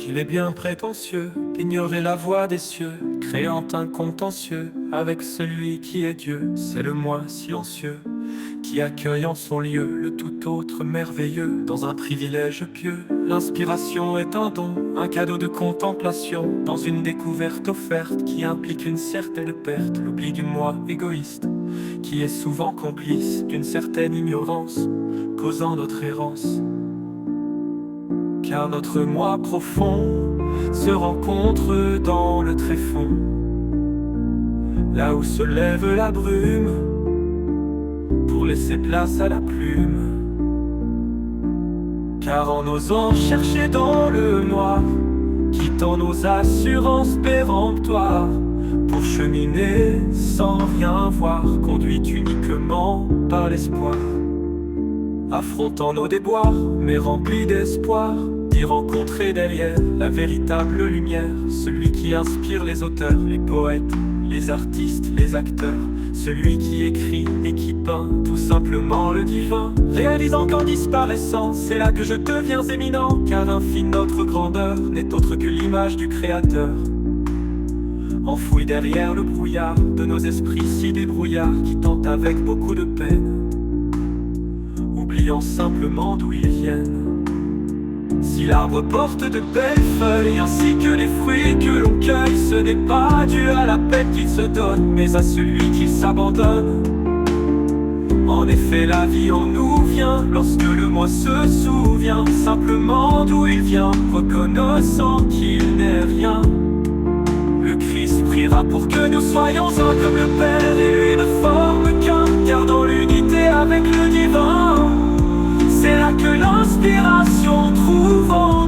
qu'il est bien prétentieux d'ignorer la voix des cieux, créant un contentieux avec celui qui est Dieu. C'est le moi silencieux qui accueille en son lieu le tout autre merveilleux dans un privilège pieux. L'inspiration est un don, un cadeau de contemplation, dans une découverte offerte qui implique une certaine perte. L'oubli du moi égoïste qui est souvent complice d'une certaine ignorance, causant notre errance. Car notre moi profond se rencontre dans le tréfonds, là où se lève la brume, pour laisser place à la plume. Car en osant chercher dans le noir, quittant nos assurances péremptoires, pour cheminer sans rien voir, conduite uniquement par l'espoir. Affrontant nos déboires, mais remplis d'espoir, d'y rencontrer derrière la véritable lumière, celui qui inspire les auteurs, les poètes, les artistes, les acteurs, celui qui écrit et qui peint tout simplement le divin, réalisant qu'en disparaissant, c'est là que je deviens éminent, car infime notre grandeur n'est autre que l'image du Créateur. Enfoui derrière le brouillard de nos esprits si débrouillards, qui tentent avec beaucoup de peine, oubliant simplement d'où ils viennent. Si l'arbre porte de belles feuilles ainsi que les fruits que l'on cueille, ce n'est pas dû à la peine qu'il se donne, mais à celui qui s'abandonne. En effet, la vie en nous vient lorsque le moi se souvient simplement d'où il vient, reconnaissant qu'il n'est rien. Le Christ priera pour que nous soyons un comme le Père et lui ne forme qu'un, gardant l'unité avec le divin. C'est là que l'inspiration trouve en